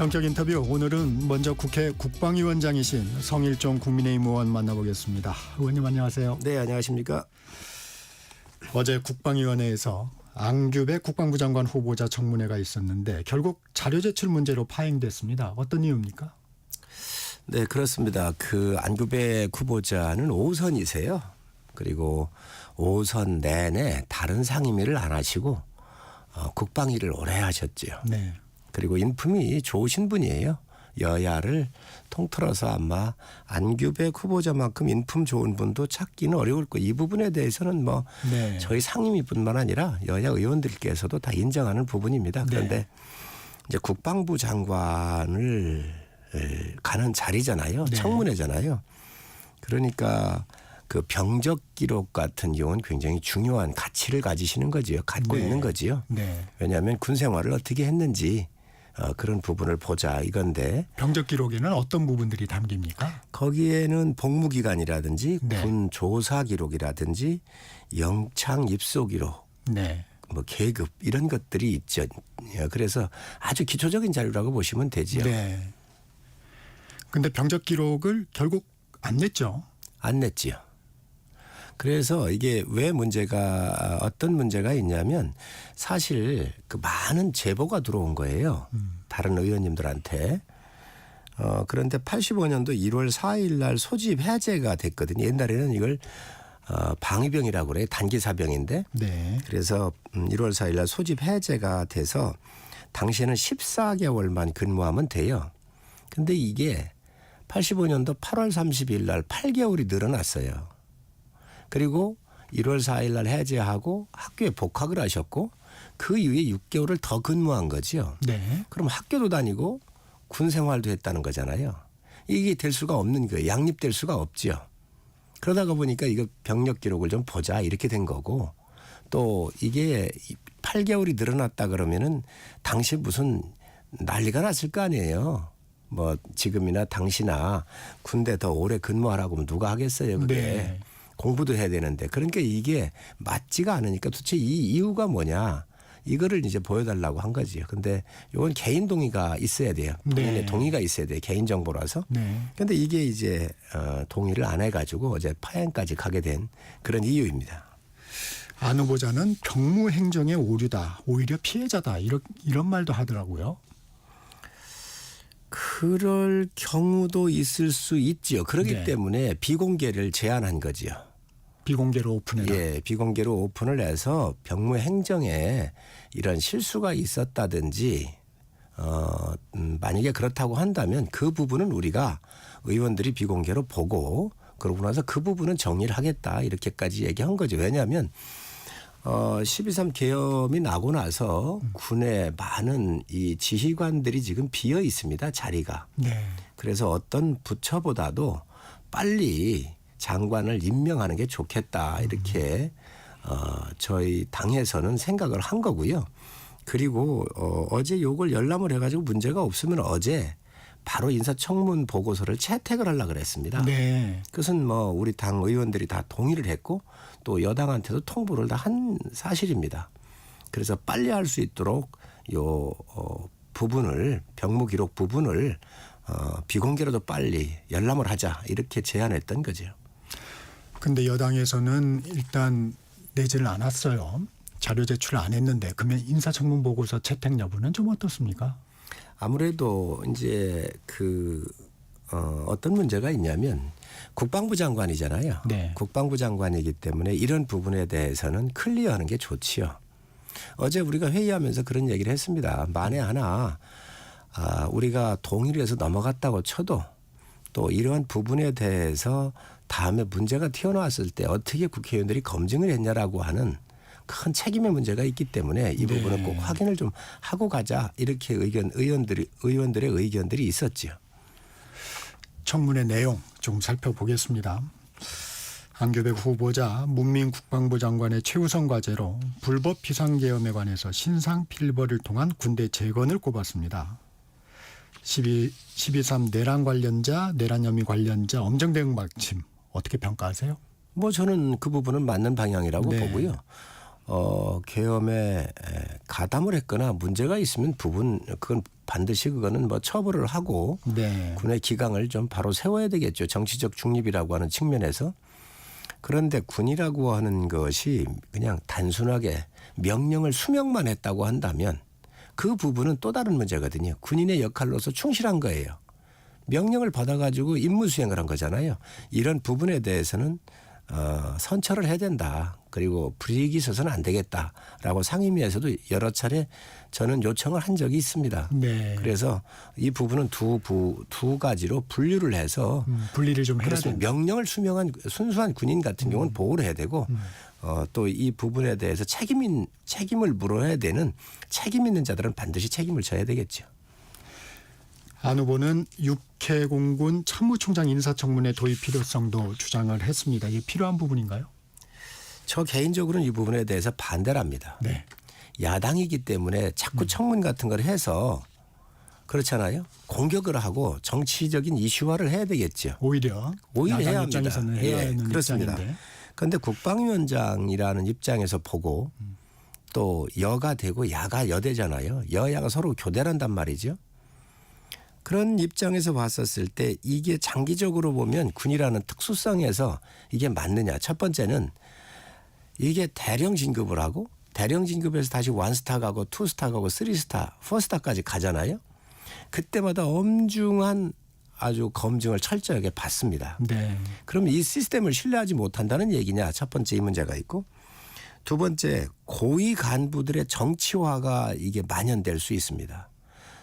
전격 인터뷰, 오늘은 먼저 국회 국방위원장이신 성일종 국민의힘 의원 만나보겠습니다. 의원님 안녕하세요. 네, 안녕하십니까. 어제 국방위원회에서 앙규배 국방부 장관 후보자 청문회가 있었는데 결국 자료 제출 문제로 파행됐습니다. 어떤 이유입니까? 네, 그렇습니다. 그 앙규배 후보자는 5선이세요. 그리고 5선 내내 다른 상임위를 안 하시고 국방위를 오래 하셨죠. 네. 그리고 인품이 좋으신 분이에요. 여야를 통틀어서 아마 안규배 후보자만큼 인품 좋은 분도 찾기는 어려울 거예요. 이 부분에 대해서는 뭐 네. 저희 상임위뿐만 아니라 여야 의원들께서도 다 인정하는 부분입니다. 그런데 네. 이제 국방부 장관을 가는 자리잖아요. 네. 청문회잖아요. 그러니까 그 병적 기록 같은 경우는 굉장히 중요한 가치를 가지시는 거지요. 갖고 네. 있는 거지요. 네. 왜냐하면 군 생활을 어떻게 했는지 그런 부분을 보자 이건데 병적 기록에는 어떤 부분들이 담깁니까? 거기에는 복무기간이라든지 네. 군 조사 기록이라든지 영창 입소 기록 네. 뭐 계급 이런 것들이 있죠. 그래서 아주 기초적인 자료라고 보시면 되지요. 네. 근데 병적 기록을 결국 안 냈죠. 안 냈지요. 그래서 이게 왜 문제가 어떤 문제가 있냐면 사실 그 많은 제보가 들어온 거예요. 다른 의원님들한테. 그런데 85년도 1월 4일 날 소집 해제가 됐거든요. 옛날에는 이걸 방위병이라고 그래요. 단기사병인데. 네. 그래서 1월 4일 날 소집 해제가 돼서 당시에는 14개월만 근무하면 돼요. 근데 이게 85년도 8월 30일 날 8개월이 늘어났어요. 그리고 1월 4일 날 해제하고 학교에 복학을 하셨고 그 이후에 6개월을 더 근무한 거죠. 네. 그럼 학교도 다니고 군 생활도 했다는 거잖아요. 이게 될 수가 없는 거예요. 양립될 수가 없죠. 그러다가 보니까 이거 병력 기록을 좀 보자 이렇게 된 거고 또 이게 8개월이 늘어났다 그러면은 당시 무슨 난리가 났을 거 아니에요. 뭐 지금이나 당시나 군대 더 오래 근무하라고 하면 누가 하겠어요. 그게. 네. 공부도 해야 되는데 그러니까 이게 맞지가 않으니까 도대체 이 이유가 뭐냐 이거를 이제 보여달라고 한 거지요. 근데 이건 개인 동의가 있어야 돼요. 본인의 네. 동의가 있어야 돼요. 개인 정보라서. 네. 그런데 이게 이제 동의를 안 해가지고 어제 파행까지 가게 된 그런 이유입니다. 안 후보자는 병무 행정의 오류다, 오히려 피해자다 이런 말도 하더라고요. 그럴 경우도 있을 수 있지요. 그렇기 네. 때문에 비공개를 제한한 거지요. 비공개로 오픈해라. 예, 비공개로 오픈을 해서 병무 행정에 이런 실수가 있었다든지 만약에 그렇다고 한다면 그 부분은 우리가 의원들이 비공개로 보고 그러고 나서 그 부분은 정리를 하겠다 이렇게까지 얘기한 거죠. 왜냐하면 12.3 계엄이 나고 나서 군에 많은 이 지휘관들이 지금 비어 있습니다. 자리가. 네. 그래서 어떤 부처보다도 빨리 장관을 임명하는 게 좋겠다 이렇게 저희 당에서는 생각을 한 거고요. 그리고 어제 요걸 열람을 해가지고 문제가 없으면 어제 바로 인사청문 보고서를 채택을 하려고 그랬습니다. 네. 그것은 뭐 우리 당 의원들이 다 동의를 했고 또 여당한테도 통보를 다 한 사실입니다. 그래서 빨리 할 수 있도록 요 부분을 병무 기록 부분을 비공개로도 빨리 열람을 하자 이렇게 제안했던 거죠. 근데 여당에서는 일단 내지를 않았어요. 자료 제출을 안 했는데 그러면 인사청문 보고서 채택 여부는 좀 어떻습니까? 아무래도 이제 어떤 문제가 있냐면 국방부 장관이잖아요. 네. 국방부 장관이기 때문에 이런 부분에 대해서는 클리어하는 게 좋지요. 어제 우리가 회의하면서 그런 얘기를 했습니다. 만에 하나 우리가 동의를 해서 넘어갔다고 쳐도 또 이러한 부분에 대해서 다음에 문제가 튀어나왔을 때 어떻게 국회의원들이 검증을 했냐라고 하는 큰 책임의 문제가 있기 때문에 이 부분은 꼭 확인을 좀 하고 가자 이렇게 의원들의 의견들이 있었죠. 청문회 내용 좀 살펴보겠습니다. 앙규배 후보자 문민 국방부 장관의 최우선 과제로 불법 비상계엄에 관해서 신상 필벌을 통한 군대 재건을 꼽았습니다. 12.3 내란 관련자, 내란 혐의 관련자 엄정 대응 방침 어떻게 평가하세요? 뭐 저는 그 부분은 맞는 방향이라고 네. 보고요. 계엄에 가담을 했거나 문제가 있으면 그건 반드시 그거는 뭐 처벌을 하고 네. 군의 기강을 좀 바로 세워야 되겠죠. 정치적 중립이라고 하는 측면에서. 그런데 군이라고 하는 것이 그냥 단순하게 명령을 수명만 했다고 한다면 그 부분은 또 다른 문제거든요. 군인의 역할로서 충실한 거예요. 명령을 받아가지고 임무 수행을 한 거잖아요. 이런 부분에 대해서는 선처를 해야 된다. 그리고 불이익이 있어서는 안 되겠다라고 상임위에서도 여러 차례 저는 요청을 한 적이 있습니다. 네. 그래서 이 부분은 두 가지로 분류를 해서 분리를 좀 해야 그래서 된다. 명령을 수명한 순수한 군인 같은 경우는 보호를 해야 되고 또 이 부분에 대해서 책임을 물어야 되는 책임 있는 자들은 반드시 책임을 져야 되겠죠. 안 후보는 육해공군 참모총장 인사청문회 도입 필요성도 주장을 했습니다. 이게 필요한 부분인가요? 저 개인적으로는 이 부분에 대해서 반대를 합니다. 네. 야당이기 때문에 자꾸 청문 같은 걸 해서 그렇잖아요. 공격을 하고 정치적인 이슈화를 해야 되겠죠. 오히려 해야 야당 합니다. 입장에서는 해야 하는 그렇습니다. 입장인데. 그런데 국방위원장이라는 입장에서 보고 또 여가 되고 야가 여대잖아요. 여야가 서로 교대를 한단 말이죠. 그런 입장에서 봤었을 때 이게 장기적으로 보면 군이라는 특수성에서 이게 맞느냐. 첫 번째는 이게 대령 진급을 하고 대령 진급에서 다시 원스타 가고 투스타 가고 쓰리스타, 포스타까지 가잖아요. 그때마다 엄중한 아주 검증을 철저하게 받습니다. 네. 그럼 이 시스템을 신뢰하지 못한다는 얘기냐. 첫 번째 이 문제가 있고 두 번째 고위 간부들의 정치화가 이게 만연될 수 있습니다.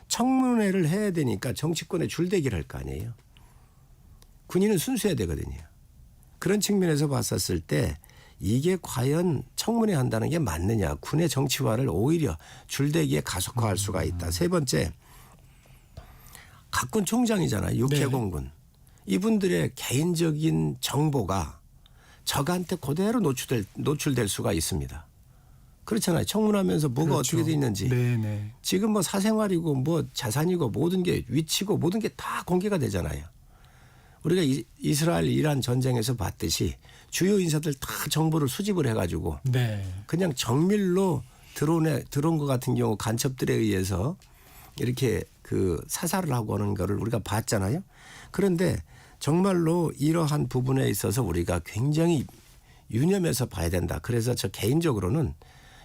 청문회를 해야 되니까 정치권에 줄대기를 할 거 아니에요. 군인은 순수해야 되거든요. 그런 측면에서 봤었을 때 이게 과연 청문회 한다는 게 맞느냐. 군의 정치화를 오히려 줄대기에 가속화할 수가 있다. 세 번째 각군 총장이잖아요. 육해공군. 네. 이분들의 개인적인 정보가 적한테 그대로 노출될 수가 있습니다. 그렇잖아요. 청문하면서 뭐가 그렇죠. 어떻게 돼 있는지. 네네. 지금 뭐 사생활이고 뭐 자산이고 모든 게 위치고 모든 게 다 공개가 되잖아요. 우리가 이스라엘 이란 전쟁에서 봤듯이 주요 인사들 다 정보를 수집을 해가지고 네. 그냥 정밀로 들어온 것 같은 경우 간첩들에 의해서 이렇게 그 사살을 하고 하는 거를 우리가 봤잖아요. 그런데 정말로 이러한 부분에 있어서 우리가 굉장히 유념해서 봐야 된다. 그래서 저 개인적으로는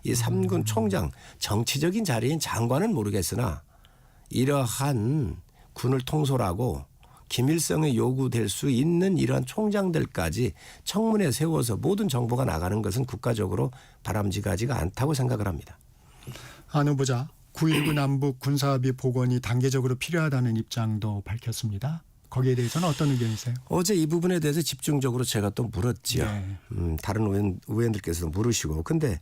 이 3군 총장 정치적인 자리인 장관은 모르겠으나 이러한 군을 통솔하고 김일성에 요구될 수 있는 이러한 총장들까지 청문회 세워서 모든 정보가 나가는 것은 국가적으로 바람직하지가 않다고 생각을 합니다. 안 후보자 9.19 남북 군사합의 복원이 단계적으로 필요하다는 입장도 밝혔습니다. 거기에 대해서는 어떤 의견이세요? 어제 이 부분에 대해서 집중적으로 제가 또 물었지요. 네. 다른 의원들께서도 물으시고. 근데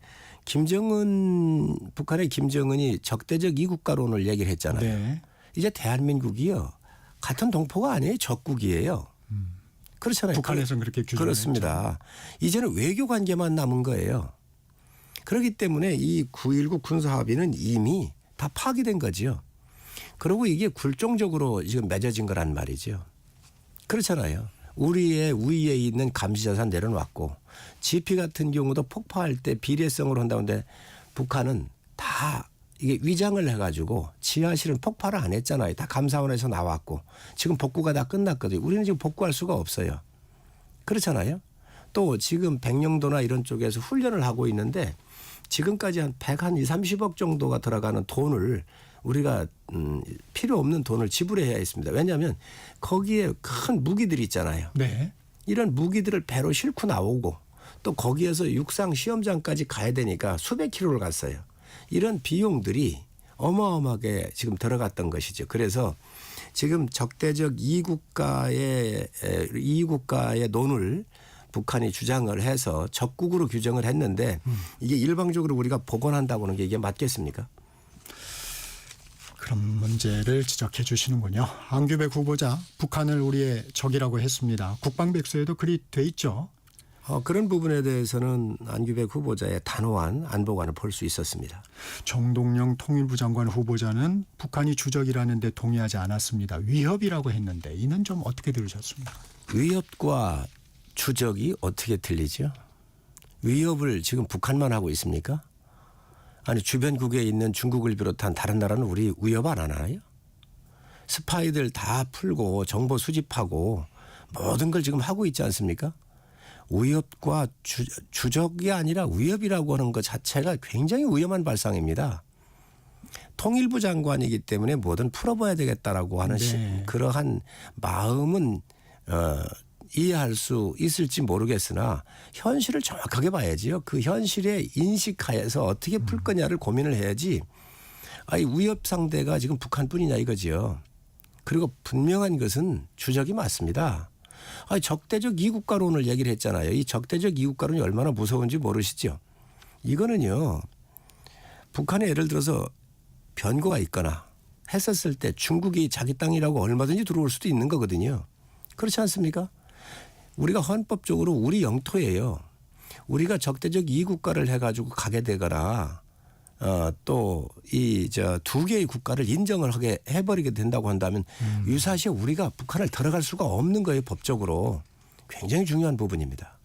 북한의 김정은이 적대적 이국가론을 얘기를 했잖아요. 네. 이제 대한민국이요. 같은 동포가 아니에요. 적국이에요. 그렇잖아요. 북한에서는 그렇게 규정을 그렇습니다. 이제는 외교 관계만 남은 거예요. 그렇기 때문에 이 9.19 군사합의는 이미 다 파기된 거지요. 그리고 이게 굴종적으로 지금 맺어진 거란 말이죠. 그렇잖아요. 우리의 위에 있는 감시자산 내려놨고 GP 같은 경우도 폭파할 때 비례성으로 한다는데 북한은 다 이게 위장을 해가지고 지하실은 폭발을 안 했잖아요. 다 감사원에서 나왔고 지금 복구가 다 끝났거든요. 우리는 지금 복구할 수가 없어요. 그렇잖아요. 또 지금 백령도나 이런 쪽에서 훈련을 하고 있는데 지금까지 한 130억 정도가 들어가는 돈을 우리가 필요 없는 돈을 지불해야 했습니다. 왜냐하면 거기에 큰 무기들이 있잖아요. 네. 이런 무기들을 배로 싣고 나오고 또 거기에서 육상 시험장까지 가야 되니까 수백 킬로를 갔어요. 이런 비용들이 어마어마하게 지금 들어갔던 것이죠. 그래서 지금 적대적 이국가의 논을 북한이 주장을 해서 적국으로 규정을 했는데 이게 일방적으로 우리가 복원한다고 하는 게 이게 맞겠습니까? 그런 문제를 지적해 주시는군요. 안규백 후보자 북한을 우리의 적이라고 했습니다. 국방백서에도 글이 돼 있죠. 그런 부분에 대해서는 안규백 후보자의 단호한 안보관을 볼 수 있었습니다. 정동영 통일부 장관 후보자는 북한이 주적이라는 데 동의하지 않았습니다. 위협이라고 했는데 이는 좀 어떻게 들으셨습니까? 위협과 주적이 어떻게 틀리죠? 위협을 지금 북한만 하고 있습니까? 아니 주변국에 있는 중국을 비롯한 다른 나라는 우리 위협 안 하나요? 스파이들 다 풀고 정보 수집하고 모든 걸 지금 하고 있지 않습니까? 위협과 주적이 아니라 위협이라고 하는 것 자체가 굉장히 위험한 발상입니다. 통일부 장관이기 때문에 뭐든 풀어봐야 되겠다라고 하는 네. 그러한 마음은 이해할 수 있을지 모르겠으나 현실을 정확하게 봐야지요. 그 현실에 인식하에서 어떻게 풀 거냐를 고민을 해야지. 아니 위협 상대가 지금 북한뿐이냐 이거지요. 그리고 분명한 것은 주적이 맞습니다. 아니 적대적 이국가론을 얘기를 했잖아요. 이 적대적 이국가론이 얼마나 무서운지 모르시죠. 이거는요. 북한에 예를 들어서 변고가 있거나 했었을 때 중국이 자기 땅이라고 얼마든지 들어올 수도 있는 거거든요. 그렇지 않습니까? 우리가 헌법적으로 우리 영토예요. 우리가 적대적 이국가를 해가지고 가게 되거나 또 이 두 개의 국가를 인정을 하게 해버리게 된다고 한다면 유사시에 우리가 북한을 들어갈 수가 없는 거예요. 법적으로. 굉장히 중요한 부분입니다.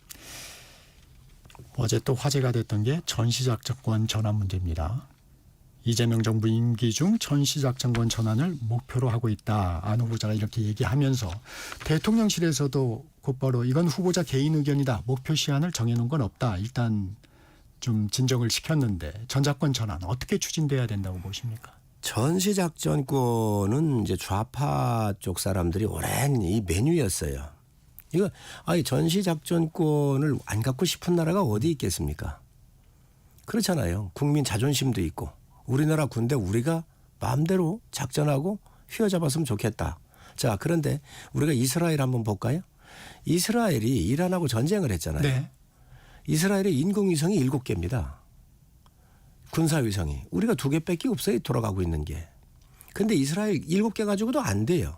어제 또 화제가 됐던 게 전시작전권 전환 문제입니다. 이재명 정부 임기 중 전시작전권 전환을 목표로 하고 있다. 안 후보자가 이렇게 얘기하면서 대통령실에서도 곧바로 이건 후보자 개인 의견이다. 목표 시한을 정해놓은 건 없다. 일단 좀 진정을 시켰는데 전작권 전환 어떻게 추진돼야 된다고 보십니까? 전시작전권은 이제 좌파 쪽 사람들이 오랜 이 메뉴였어요. 이거 아니 전시작전권을 안 갖고 싶은 나라가 어디 있겠습니까? 그렇잖아요. 국민 자존심도 있고 우리나라 군대 우리가 마음대로 작전하고 휘어잡았으면 좋겠다. 자 그런데 우리가 이스라엘 한번 볼까요? 이스라엘이 이란하고 전쟁을 했잖아요. 네. 이스라엘의 인공위성이 7개입니다. 군사위성이. 우리가 2개밖에 없어요. 돌아가고 있는 게. 근데 이스라엘 7개 가지고도 안 돼요.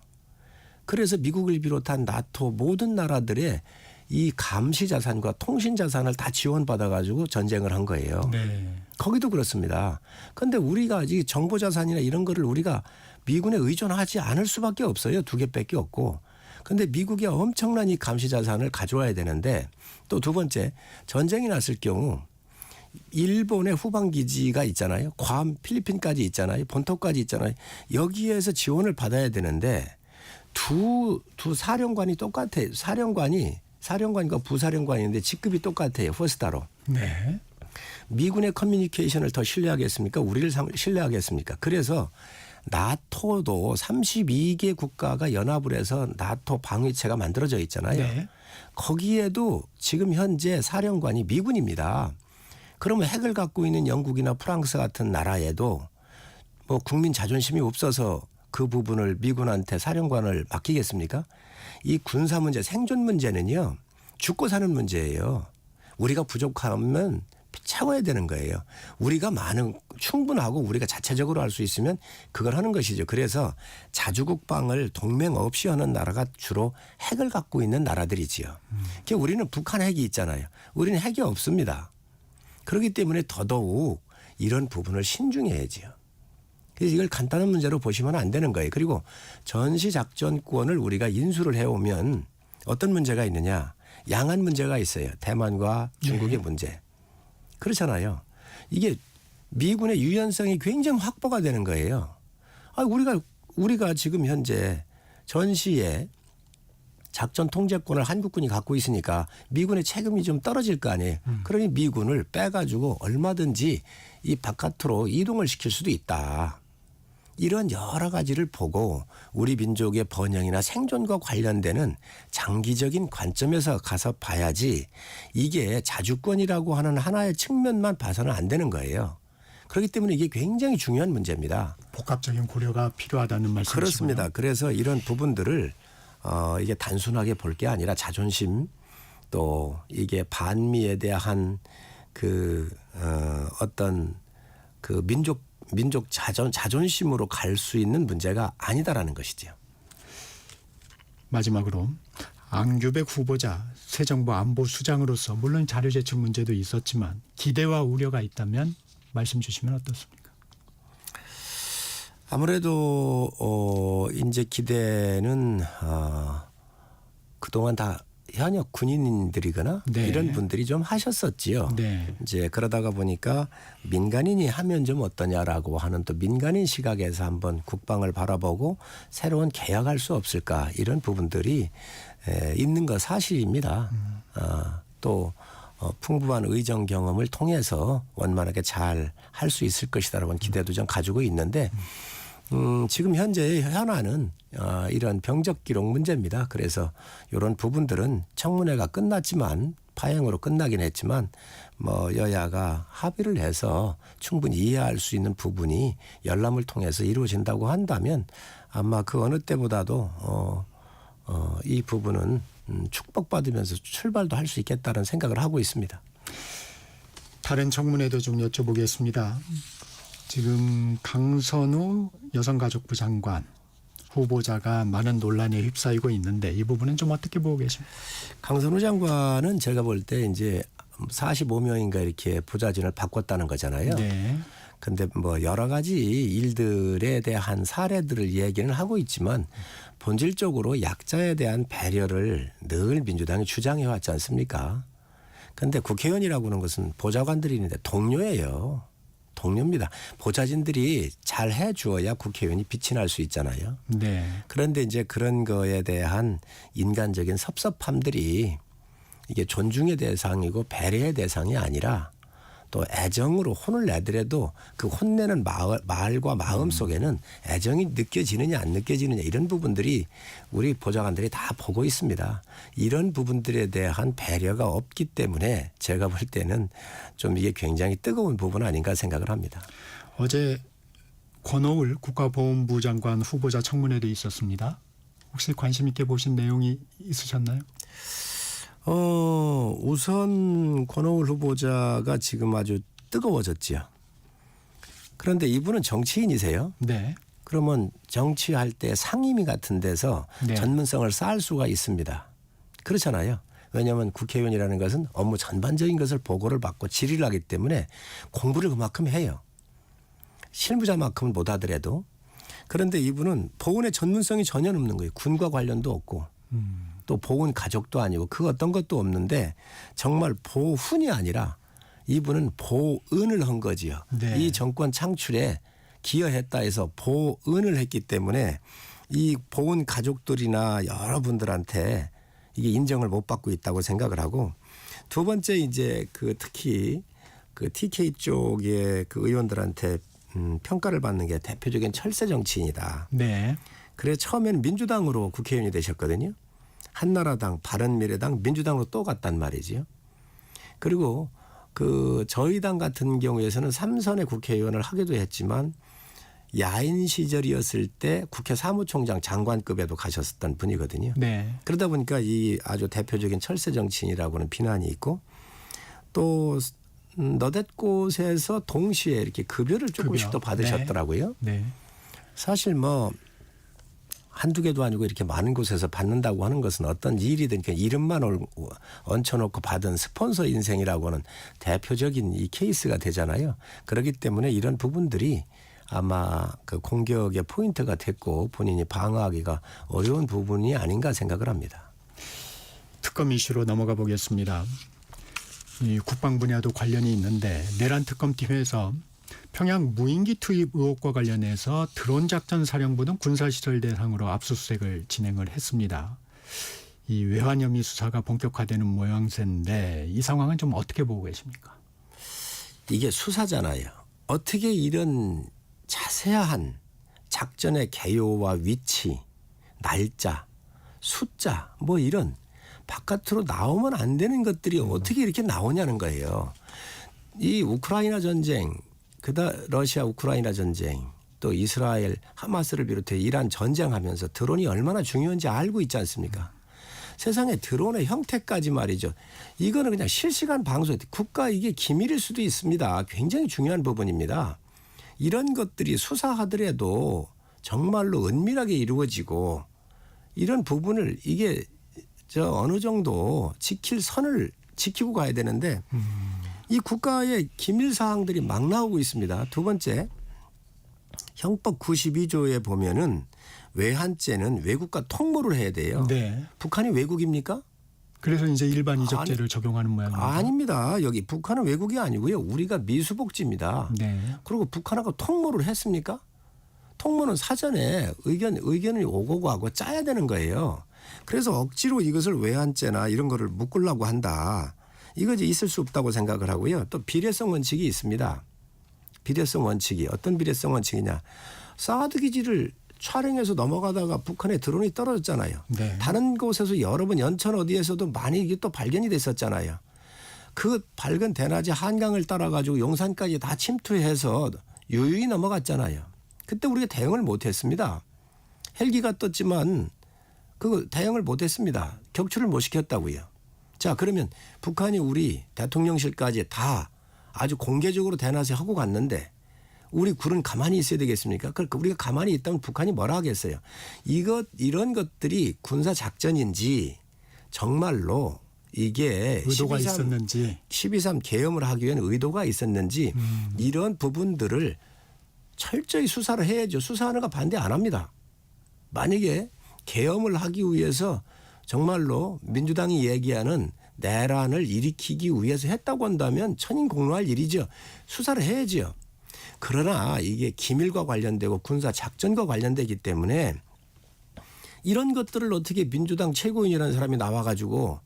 그래서 미국을 비롯한 나토 모든 나라들의 이 감시 자산과 통신 자산을 다 지원받아 가지고 전쟁을 한 거예요. 네. 거기도 그렇습니다. 그런데 우리가 이 정보 자산이나 이런 거를 우리가 미군에 의존하지 않을 수밖에 없어요. 2개밖에 없고. 그런데 미국이 엄청난 이 감시 자산을 가져와야 되는데 또 두 번째 전쟁이 났을 경우 일본의 후방 기지가 있잖아요. 괌, 필리핀까지 있잖아요. 본토까지 있잖아요. 여기에서 지원을 받아야 되는데 두 사령관이 똑같아요. 사령관과 부사령관인데 직급이 똑같아요. 포스타로. 네. 미군의 커뮤니케이션을 더 신뢰하겠습니까? 우리를 신뢰하겠습니까? 그래서 나토도 32개 국가가 연합을 해서 나토 방위체가 만들어져 있잖아요. 네. 거기에도 지금 현재 사령관이 미군입니다. 그러면 핵을 갖고 있는 영국이나 프랑스 같은 나라에도 뭐 국민 자존심이 없어서 그 부분을 미군한테 사령관을 맡기겠습니까? 이 군사 문제, 생존 문제는요. 죽고 사는 문제예요. 우리가 부족하면 채워야 되는 거예요. 우리가 충분하고 우리가 자체적으로 할 수 있으면 그걸 하는 것이죠. 그래서 자주국방을 동맹 없이 하는 나라가 주로 핵을 갖고 있는 나라들이지요. 그러니까 우리는 북한 핵이 있잖아요. 우리는 핵이 없습니다. 그렇기 때문에 더더욱 이런 부분을 신중해야지요. 그래서 이걸 간단한 문제로 보시면 안 되는 거예요. 그리고 전시작전권을 우리가 인수를 해오면 어떤 문제가 있느냐. 양안 문제가 있어요. 대만과 중국의 문제. 그렇잖아요. 이게 미군의 유연성이 굉장히 확보가 되는 거예요. 우리가 지금 현재 전시에 작전 통제권을 한국군이 갖고 있으니까 미군의 책임이 좀 떨어질 거 아니에요. 그러니 미군을 빼가지고 얼마든지 이 바깥으로 이동을 시킬 수도 있다. 이런 여러 가지를 보고 우리 민족의 번영이나 생존과 관련되는 장기적인 관점에서 가서 봐야지 이게 자주권이라고 하는 하나의 측면만 봐서는 안 되는 거예요. 그렇기 때문에 이게 굉장히 중요한 문제입니다. 복합적인 고려가 필요하다는 말씀이시고요. 그렇습니다. 그래서 이런 부분들을 이게 단순하게 볼 게 아니라 자존심 또 이게 반미에 대한 어떤 민족 자존심으로 갈 수 있는 문제가 아니다라는 것이죠. 마지막으로 앙규백 후보자 새 정부 안보수장으로서 물론 자료 제출 문제도 있었지만 기대와 우려가 있다면 말씀 주시면 어떻습니까? 아무래도 이제 기대는 그동안 다 현역 군인들이거나 네. 이런 분들이 좀 하셨었지요. 네. 이제 그러다가 보니까 민간인이 하면 좀 어떠냐라고 하는 또 민간인 시각에서 한번 국방을 바라보고 새로운 개혁할 수 없을까 이런 부분들이 있는 거 사실입니다. 또 풍부한 의정 경험을 통해서 원만하게 잘 할 수 있을 것이다라는 기대도 좀 가지고 있는데 지금 현재의 현안은 이런 병적 기록 문제입니다. 그래서 이런 부분들은 청문회가 끝났지만 파행으로 끝나긴 했지만 뭐 여야가 합의를 해서 충분히 이해할 수 있는 부분이 열람을 통해서 이루어진다고 한다면 아마 그 어느 때보다도 이 부분은 축복받으면서 출발도 할 수 있겠다는 생각을 하고 있습니다. 다른 청문회도 좀 여쭤보겠습니다. 지금 강선우 여성가족부 장관 후보자가 많은 논란에 휩싸이고 있는데 이 부분은 좀 어떻게 보고 계십니까? 강선우 장관은 제가 볼 때 이제 45명인가 이렇게 부자진을 바꿨다는 거잖아요. 네. 근데 뭐 여러 가지 일들에 대한 사례들을 얘기는 하고 있지만 본질적으로 약자에 대한 배려를 늘 민주당이 주장해 왔지 않습니까? 근데 국회의원이라고 하는 것은 보좌관들이 있는데 동료예요. 동료입니다. 보좌진들이 잘 해주어야 국회의원이 빛이 날 수 있잖아요. 네. 그런데 이제 그런 거에 대한 인간적인 섭섭함들이 이게 존중의 대상이고 배려의 대상이 아니라 또 애정으로 혼을 내더라도 그 혼내는 말과 마음 속에는 애정이 느껴지느냐 안 느껴지느냐 이런 부분들이 우리 보좌관들이 다 보고 있습니다. 이런 부분들에 대한 배려가 없기 때문에 제가 볼 때는 좀 이게 굉장히 뜨거운 부분 아닌가 생각을 합니다. 어제 권오을 국가보훈부 장관 후보자 청문회도 있었습니다. 혹시 관심 있게 보신 내용이 있으셨나요? 우선 권오을 후보자가 지금 아주 뜨거워졌지요. 그런데 이분은 정치인이세요. 네. 그러면 정치할 때 상임위 같은 데서 네. 전문성을 쌓을 수가 있습니다. 그렇잖아요. 왜냐하면 국회의원이라는 것은 업무 전반적인 것을 보고를 받고 질의를 하기 때문에 공부를 그만큼 해요. 실무자만큼은 못하더라도. 그런데 이분은 보훈의 전문성이 전혀 없는 거예요. 군과 관련도 없고 또 보훈 가족도 아니고 그 어떤 것도 없는데 정말 보훈이 아니라 이분은 보은을 한 거지요. 네. 이 정권 창출에 기여했다 해서 보은을 했기 때문에 이 보훈 가족들이나 여러분들한테 이게 인정을 못 받고 있다고 생각을 하고 두 번째 이제 그 특히 그 TK 쪽의 그 의원들한테 평가를 받는 게 대표적인 철새 정치인이다. 네. 그래서 처음에는 민주당으로 국회의원이 되셨거든요. 한나라당, 바른미래당, 민주당으로 또 갔단 말이지요. 그리고 그 저희 당 같은 경우에서는 3선의 국회의원을 하기도 했지만 야인 시절이었을 때 국회 사무총장 장관급에도 가셨었던 분이거든요. 네. 그러다 보니까 이 아주 대표적인 철새 정치인이라고는 비난이 있고 또 너댓 곳에서 동시에 이렇게 급여를 조금씩 또 받으셨더라고요. 네. 사실 뭐 한두 개도 아니고 이렇게 많은 곳에서 받는다고 하는 것은 어떤 일이든 이름만 얹혀놓고 받은 스폰서 인생이라고는 대표적인 이 케이스가 되잖아요. 그렇기 때문에 이런 부분들이 아마 그 공격의 포인트가 됐고 본인이 방어하기가 어려운 부분이 아닌가 생각을 합니다. 특검 이슈로 넘어가 보겠습니다. 이 국방 분야도 관련이 있는데 내란 특검팀에서 평양 무인기 투입 의혹과 관련해서 드론 작전 사령부 등 군사시설 대상으로 압수수색을 진행을 했습니다. 이 외환 혐의 수사가 본격화되는 모양새인데 이 상황은 좀 어떻게 보고 계십니까? 이게 수사잖아요. 어떻게 이런 자세한 작전의 개요와 위치, 날짜, 숫자 뭐 이런 바깥으로 나오면 안 되는 것들이 어떻게 이렇게 나오냐는 거예요. 이 우크라이나 전쟁, 러시아 우크라이나 전쟁, 또 이스라엘 하마스를 비롯해 이란 전쟁하면서 드론이 얼마나 중요한지 알고 있지 않습니까? 세상에 드론의 형태까지 말이죠. 이거는 그냥 실시간 방송, 국가 이게 기밀일 수도 있습니다. 굉장히 중요한 부분입니다. 이런 것들이 수사하더라도 정말로 은밀하게 이루어지고 이런 부분을 이게 어느 정도 지킬 선을 지키고 가야 되는데 이 국가의 기밀 사항들이 막 나오고 있습니다. 두 번째, 형법 92조에 보면은 외환죄는 외국과 통보를 해야 돼요. 네. 북한이 외국입니까? 그래서 이제 일반 이적제를 적용하는 모양입니다. 아닙니다. 여기 북한은 외국이 아니고요. 우리가 미수복지입니다. 네. 그리고 북한하고 통모를 했습니까? 통모는 사전에 의견이 오고 가고 짜야 되는 거예요. 그래서 억지로 이것을 외환죄나 이런 거를 묶으려고 한다. 이거 이제 있을 수 없다고 생각을 하고요. 또 비례성 원칙이 있습니다. 비례성 원칙이 어떤 비례성 원칙이냐. 사드 기지를 촬영해서 넘어가다가 북한에 드론이 떨어졌잖아요. 네. 다른 곳에서 여러 번 연천 어디에서도 많이 이게 또 발견이 됐었잖아요. 그 밝은 대낮에 한강을 따라가지고 용산까지 다 침투해서 유유히 넘어갔잖아요. 그때 우리가 대응을 못했습니다. 헬기가 떴지만 그 대응을 못했습니다. 격추를 못 시켰다고요. 자, 그러면 북한이 우리 대통령실까지 다 아주 공개적으로 대낮에 하고 갔는데 우리 굴은 가만히 있어야 되겠습니까? 그러니까 우리가 가만히 있다면 북한이 뭐라 하겠어요? 이런 것들이 군사 작전인지 정말로 이게 의도가 있었는지 12.3 계엄을 하기 위한 의도가 있었는지 이런 부분들을 철저히 수사를 해야죠. 수사하는 거 반대 안 합니다. 만약에 계엄을 하기 위해서 정말로 민주당이 얘기하는 내란을 일으키기 위해서 했다고 한다면 천인공노할 일이죠. 수사를 해야죠. 그러나 이게 기밀과 관련되고 군사 작전과 관련되기 때문에 이런 것들을 어떻게 민주당 최고위원이라는 사람이 나와가지고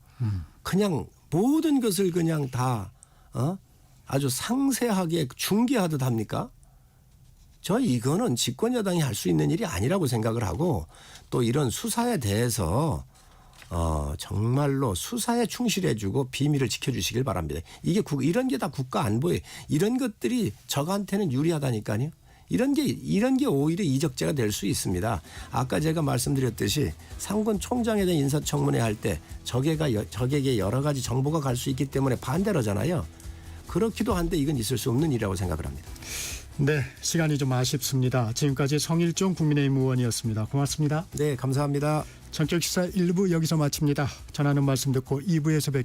그냥 모든 것을 그냥 다 아주 상세하게 중계하듯 합니까? 저 이거는 집권 여당이 할 수 있는 일이 아니라고 생각을 하고 또 이런 수사에 대해서 정말로 수사에 충실해주고 비밀을 지켜주시길 바랍니다. 이게 이런 게 다 국가 안보에 이런 것들이 저한테는 유리하다니까요. 이런 게 오히려 이적죄가 될 수 있습니다. 아까 제가 말씀드렸듯이 상군 총장에 대한 인사청문회 할 때 적에게 여러 가지 정보가 갈 수 있기 때문에 반대를 하잖아요. 그렇기도 한데 이건 있을 수 없는 일이라고 생각을 합니다. 네, 시간이 좀 아쉽습니다. 지금까지 성일종 국민의힘 의원이었습니다. 고맙습니다. 네, 감사합니다. 전격시사 1부 여기서 마칩니다. 전하는 말씀 듣고 2부에서 뵙겠습니다.